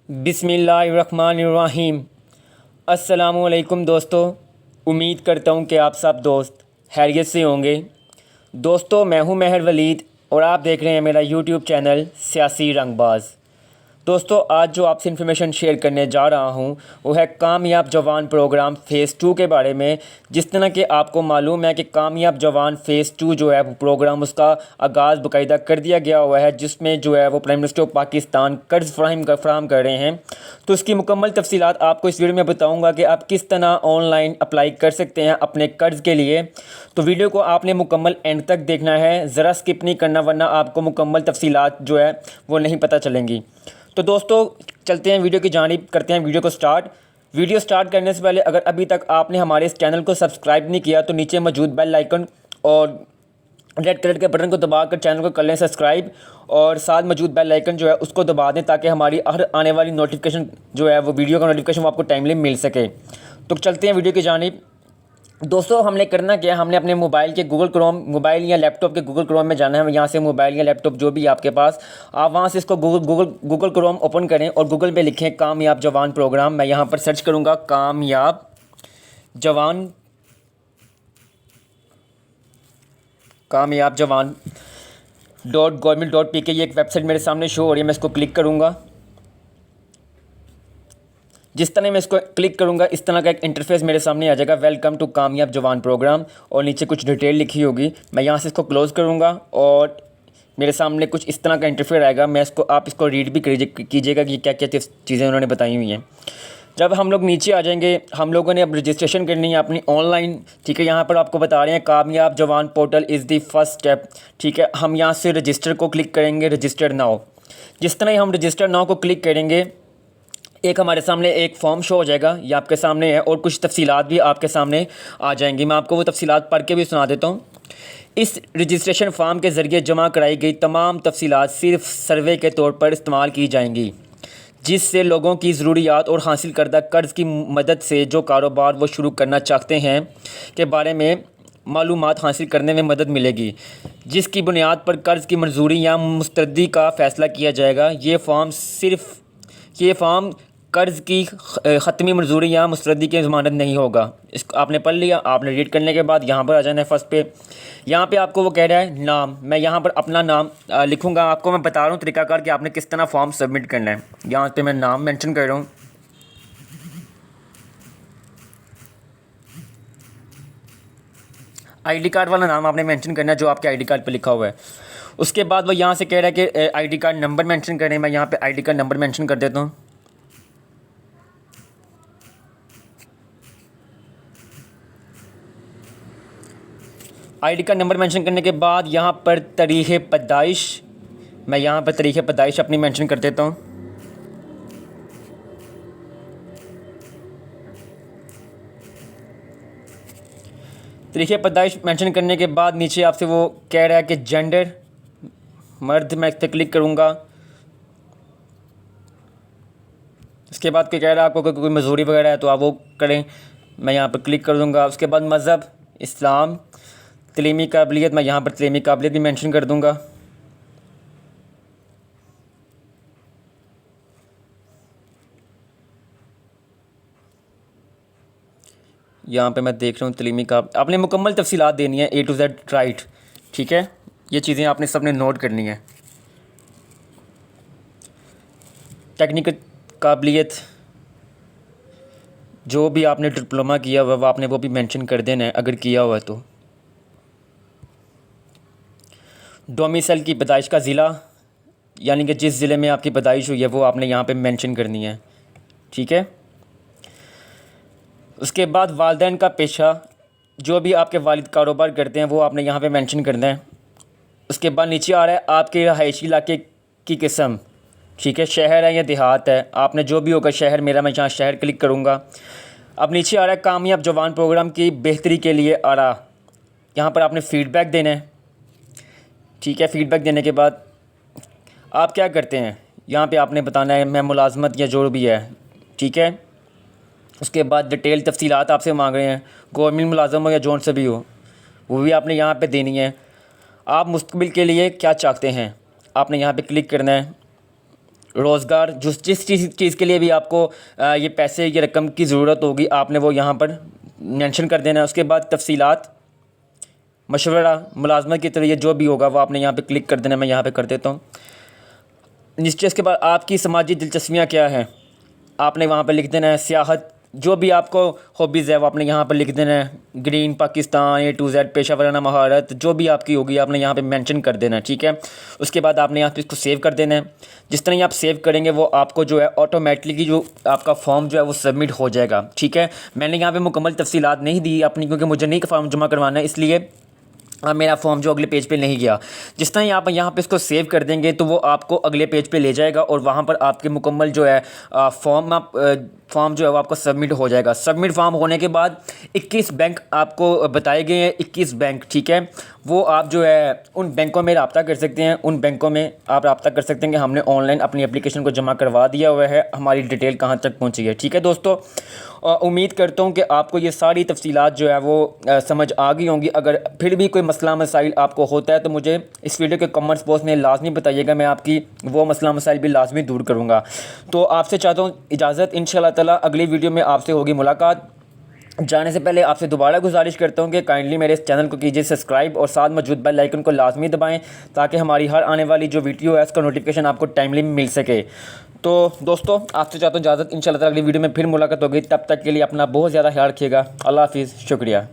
बिस्मिल्लाहिर्रहमानिर्रहीम। अस्सलामुअलैकुम दोस्तों, उम्मीद करता हूँ कि आप सब दोस्त खैरियत से होंगे। दोस्तों, मैं हूँ महर वलीद और आप देख रहे हैं मेरा यूट्यूब चैनल सियासी रंगबाज़। दोस्तों, आज जो आपसे इन्फॉर्मेशन शेयर करने जा रहा हूँ वो है कामयाब जवान प्रोग्राम फ़ेज़ 2 के बारे में। जिस तरह कि आपको मालूम है कि कामयाब जवान फ़ेज़ 2 जो है वो प्रोग्राम उसका आगाज़ बाकायदा कर दिया गया हुआ है, जिसमें जो है वो प्राइम मिनिस्टर ऑफ पाकिस्तान कर्ज़ फराहम कर रहे हैं। तो इसकी मुकम्मल तफसीलात आपको इस वीडियो में बताऊँगा कि आप किस तरह ऑनलाइन अप्लाई कर सकते हैं अपने कर्ज़ के लिए। तो वीडियो को आपने मुकम्मल एंड तक देखना है, ज़रा स्किप नहीं करना, वरना आपको मुकम्मल तफसीलात जो है वो नहीं पता चलेंगी। तो दोस्तों, चलते हैं वीडियो की जानिब, करते हैं वीडियो को स्टार्ट। वीडियो स्टार्ट करने से पहले अगर अभी तक आपने हमारे इस चैनल को सब्सक्राइब नहीं किया तो नीचे मौजूद बेल आइकन और रेड कलर के बटन को दबाकर चैनल को कर लें सब्सक्राइब, और साथ मौजूद बेल आइकन जो है उसको दबा दें ताकि हमारी हर आने वाली नोटिफिकेशन जो है वो वीडियो का नोटिफिकेशन वो आपको टाइमली मिल सके। तो चलते हैं वीडियो की जानिब। दोस्तों, हमने करना क्या है, हमने अपने मोबाइल के मोबाइल या लैपटॉप के गूगल क्रोम में जाना है। यहाँ से मोबाइल या लैपटॉप जो भी आपके पास, आप वहाँ से इसको गूगल क्रोम ओपन करें और गूगल पे लिखें कामयाब जवान प्रोग्राम। मैं यहाँ पर सर्च करूँगा कामयाब जवान .gov.pk। ये एक वेबसाइट मेरे सामने शो हो रही है। मैं इसको क्लिक करूँगा। जिस तरह मैं इसको क्लिक करूँगा इस तरह का एक इंटरफेस मेरे सामने आ जाएगा, वेलकम टू कामयाब जवान प्रोग्राम, और नीचे कुछ डिटेल लिखी होगी। मैं यहाँ से इसको क्लोज़ करूँगा और मेरे सामने कुछ इस तरह का इंटरफेस आएगा। आप इसको रीड भी कीजिएगा कि क्या क्या चीज़ें उन्होंने बताई हुई हैं। जब हम लोग नीचे आ जाएंगे, हम लोगों ने अब रजिस्ट्रेशन करनी है अपनी ऑनलाइन। ठीक है, यहाँ पर आपको बता रहे हैं कामयाब जवान portal is the first step. ठीक है, हम यहाँ से रजिस्टर को क्लिक करेंगे, रजिस्टर नाउ। जिस तरह ही हम रजिस्टर नाउ को क्लिक करेंगे, एक हमारे सामने एक फॉर्म शो हो जाएगा, ये आपके सामने है, और कुछ तफसीलात भी आपके सामने आ जाएंगी। मैं आपको वो तफसीलात पढ़ के भी सुना देता हूँ। इस रजिस्ट्रेशन फॉर्म के ज़रिए जमा कराई गई तमाम तफसीलात सिर्फ सर्वे के तौर पर इस्तेमाल की जाएंगी, जिससे लोगों की ज़रूरियात और हासिल करदा कर्ज़ की मदद से जो कारोबार वो शुरू करना चाहते हैं के बारे में मालूमात हासिल करने में मदद मिलेगी, जिसकी बुनियाद पर कर्ज़ की मंजूरी या मुस्तरदी का फ़ैसला किया जाएगा। ये फ़ॉर्म कर्ज़ की ख़त्मी मंजूरी या मुस्तरदी की ज़मानत नहीं होगा। इसको आपने पढ़ लिया। आपने रीड करने के बाद यहाँ पर आ जाना है फर्स्ट पे। यहाँ पे आपको वो कह रहा है नाम। मैं यहाँ पर अपना नाम लिखूँगा। आपको मैं बता रहा हूँ तरीकाकार कि आपने किस तरह फॉर्म सबमिट करना है। यहाँ पे मैं नाम मेंशन कर रहा हूँ। आईडी कार्ड वाला नाम आपने मेंशन करना है जो आपके आईडी कार्ड पे लिखा हुआ है। उसके बाद वो यहाँ से कह रहा है कि आईडी कार्ड नंबर मेंशन करें। मैं यहाँ पे आईडी कार्ड नंबर मेंशन कर देता हूँ। आईडी कार्ड नंबर मेंशन करने के बाद यहाँ पर तारीख़ पैदाइश, मैं यहाँ पर तारीख़ पैदाइश अपनी मेंशन कर देता हूँ। तारीख़ पैदाइश मेंशन करने के बाद नीचे आपसे वो कह रहा है कि जेंडर मर्द। मैं इस पर क्लिक करूँगा। उसके बाद क्या कह रहा है, आपको कोई मजदूरी वगैरह है तो आप वो करें। मैं यहाँ पर क्लिक कर दूँगा। उसके बाद मज़हब इस्लाम, तलीमी काबिलियत, मैं यहाँ पर तलीमी काबिलियत भी मेंशन कर दूँगा। यहाँ पे मैं देख रहा हूँ तलीमी का आपने मुकम्मल तफसीलात देनी है A to Z राइट। ठीक है, ये चीज़ें आपने सबने नोट करनी है। टेक्निकल काबिलियत, जो भी आपने डिप्लोमा किया हुआ आपने वो भी मेंशन कर देना है अगर किया हुआ है तो। डोमिसाइल की पैदाइश का ज़िला, यानी कि जिस ज़िले में आपकी पैदाइश हुई है वो आपने यहाँ पे मेंशन करनी है। ठीक है, उसके बाद वालिदैन का पेशा, जो भी आपके वालिद कारोबार करते हैं वो आपने यहाँ पे मेंशन करना है। उसके बाद नीचे आ रहा है आपके रहायशी इलाके की किस्म। ठीक है, शहर है या देहात है, आपने जो भी होगा शहर, मेरा मैं यहाँ शहर क्लिक करूँगा। अब नीचे आ रहा है कामयाब जवान प्रोग्राम की बेहतरी के लिए आरा, यहाँ पर आपने फ़ीडबैक देना है। ठीक है, फ़ीडबैक देने के बाद आप क्या करते हैं यहाँ पे आपने बताना है मैं मुलाजमत या जो भी है। ठीक है, उसके बाद डिटेल तफसीलात आपसे मांग रहे हैं, गवर्नमेंट मुलाजम हो या जौन से भी हो वो भी आपने यहाँ पे देनी है। आप मुस्तकबिल के लिए क्या चाहते हैं आपने यहाँ पे क्लिक करना है। रोज़गार जिस चीज़ के लिए भी आपको ये पैसे की रकम की ज़रूरत होगी आपने वो यहाँ पर मेंशन कर देना है। उसके बाद तफसीलात, मशवरा, मुलाजमत की तरह जो भी होगा वो आपने यहाँ पे क्लिक कर देना। मैं यहाँ पे कर देता हूँ। नीचे इसके बाद आपकी समाजी दिलचस्पियाँ क्या हैं आपने वहाँ पर लिख देना है। सियाहत, जो भी आपको हॉबीज़ है वो आपने यहाँ पर लिख देना है। Green Pakistan, A to Z, पेशा वराना महारत, जो भी आपकी होगी आपने यहाँ पे मेंशन कर देना है, ठीक है। उसके बाद आपने यहाँ पे इसको सेव कर देना है। जिस तरह ही आप सेव करेंगे वो आपको जो है ऑटोमेटिकली जो आपका फॉर्म जो है वो सबमिट हो जाएगा, ठीक है। मैंने यहाँ पर मुकम्मल तफसीलात नहीं दी अपनी, क्योंकि मुझे नहीं फॉर्म जमा करवाना है, इसलिए मेरा फॉर्म जो अगले पेज पे नहीं गया। जिस तरह आप यहाँ पे इसको सेव कर देंगे तो वो आपको अगले पेज पे ले जाएगा और वहाँ पर आपके मुकम्मल जो है फॉर्म जो है वो आपको सबमिट हो जाएगा। सबमिट फॉर्म होने के बाद 21 बैंक आपको बताए गए हैं, 21 बैंक, ठीक है। वो आप जो है उन बैंकों में रब्ता कर सकते हैं, उन बैंकों में आप रब्ता कर सकते हैं कि हमने ऑनलाइन अपनी एप्लीकेशन को जमा करवा दिया हुआ है, हमारी डिटेल कहाँ तक पहुँची है, ठीक है दोस्तों। उम्मीद करता हूँ कि आपको ये सारी तफसीलात जो है वो समझ आ गई होंगी। अगर फिर भी कोई मसला मसाइल आपको होता है तो मुझे इस वीडियो के कमेंट्स बॉक्स में लाजमी बताइएगा, मैं आपकी वो मसला मसाइल भी लाजमी दूर करूँगा। तो आपसे चाहता हूँ इजाज़त, इंशाअल्लाह ताला अगली वीडियो में आपसे होगी मुलाकात। जाने से पहले आपसे दोबारा गुजारिश करता हूँ कि काइंडली मेरे इस चैनल को कीजिए सब्सक्राइब और साथ मौजूद बेल आइकन को लाजमी दबाएं ताकि हमारी हर आने वाली जो वीडियो है उसका नोटिफिकेशन आपको टाइमली मिल सके। तो दोस्तों आपसे चाहता हूँ इजाज़त, इंशाअल्लाह ताला अगली वीडियो में फिर मुलाकात होगी। तब तक के लिए अपना बहुत ज़्यादा ख्याल रखिएगा। अल्लाह हाफिज़, शुक्रिया।